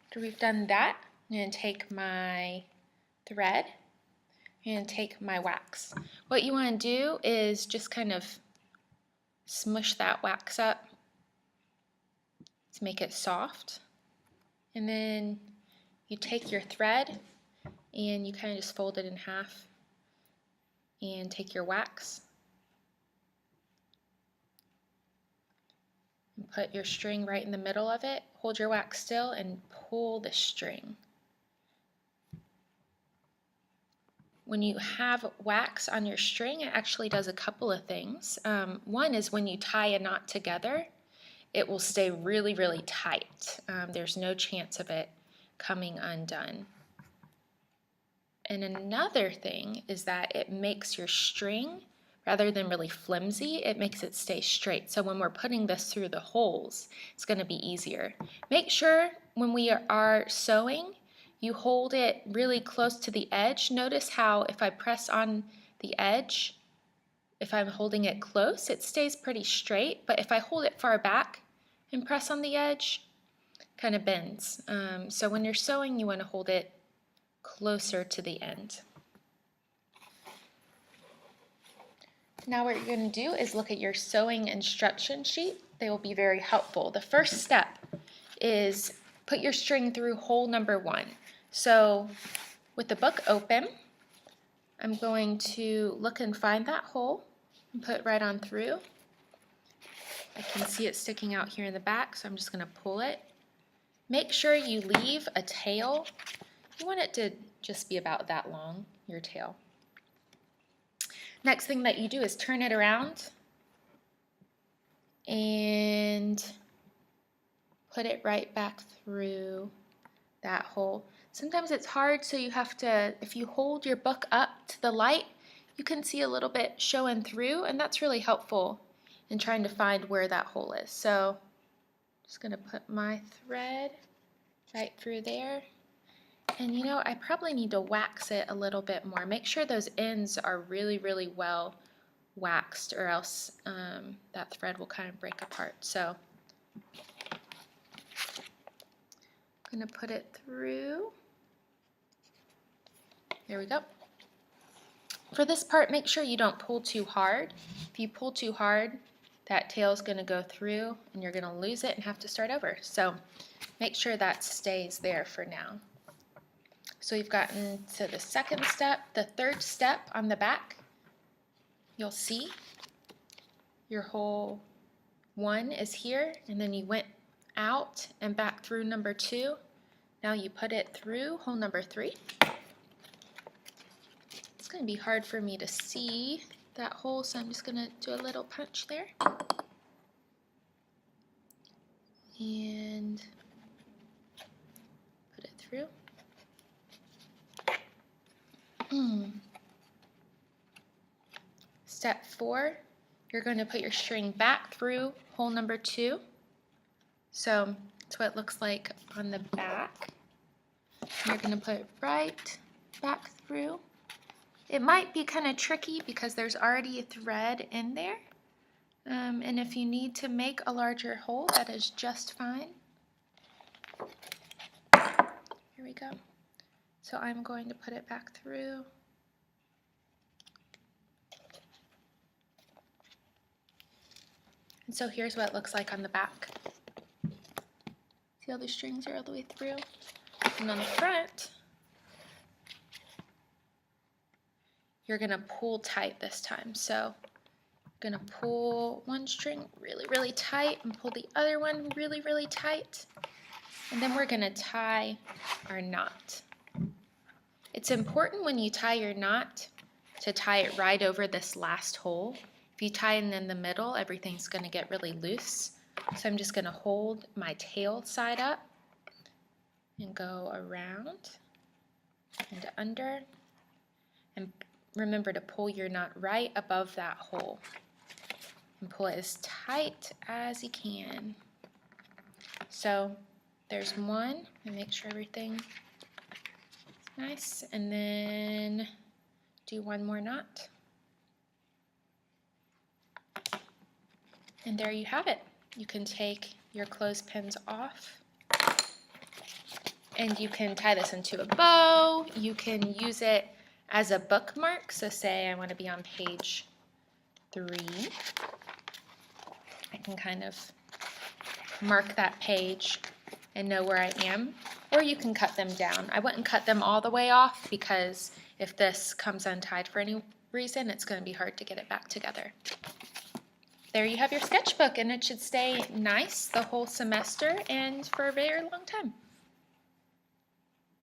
After we've done that, I'm going to take my thread and take my wax. What you want to do is just kind of smush that wax up to make it soft. And then you take your thread and you kind of just fold it in half and take your wax and put your string right in the middle of it. Hold your wax still and pull the string. When you have wax on your string, it actually does a couple of things. One is when you tie a knot together, it will stay really, really tight. There's no chance of it coming undone. And another thing is that it makes your string, rather than really flimsy, it makes it stay straight. So when we're putting this through the holes, it's going to be easier. Make sure when we are sewing, you hold it really close to the edge. Notice how if I press on the edge, if I'm holding it close, it stays pretty straight. But if I hold it far back and press on the edge, it kind of bends. So when you're sewing, you want to hold it closer to the end. Now what you're going to do is look at your sewing instruction sheet. They will be very helpful. The first step is put your string through hole number 1. So with the book open, I'm going to look and find that hole and put it right on through. I can see it sticking out here in the back, so I'm just going to pull it. Make sure you leave a tail. You want it to just be about that long, your tail. Next thing that you do is turn it around and put it right back through that hole. Sometimes it's hard, so you have to, if you hold your book up to the light, you can see a little bit showing through, and that's really helpful in trying to find where that hole is. So I'm just going to put my thread right through there. And you know, I probably need to wax it a little bit more. Make sure those ends are really, really well waxed, or else that thread will kind of break apart. So I'm going to put it through. There we go. For this part, make sure you don't pull too hard. If you pull too hard, that tail is going to go through and you're going to lose it and have to start over. So make sure that stays there for now. So we've gotten to the second step. The third step on the back, you'll see your hole 1 is here, and then you went out and back through number 2. Now you put it through hole number 3. It's going to be hard for me to see that hole, so I'm just going to do a little punch there. And put it through. Step 4, you're going to put your string back through hole number 2. So that's what it looks like on the back. You're going to put it right back through. It might be kind of tricky because there's already a thread in there. And if you need to make a larger hole, that is just fine. Here we go. So I'm going to put it back through. And so here's what it looks like on the back. See how the strings are all the way through? And on the front, you're going to pull tight this time. So you're going to pull one string really, really tight and pull the other one really, really tight. And then we're going to tie our knot. It's important when you tie your knot to tie it right over this last hole. If you tie it in the middle, everything's going to get really loose. So I'm just going to hold my tail side up and go around and under. And remember to pull your knot right above that hole. And pull it as tight as you can. So there's one, and make sure everything nice, and then do one more knot. And there you have it. You can take your clothespins off And you can tie this into a bow. You can use it as a bookmark. So say I want to be on page 3. I can kind of mark that page and know where I am. Or you can cut them down. I wouldn't cut them all the way off because if this comes untied for any reason, it's going to be hard to get it back together. There you have your sketchbook, and it should stay nice the whole semester and for a very long time.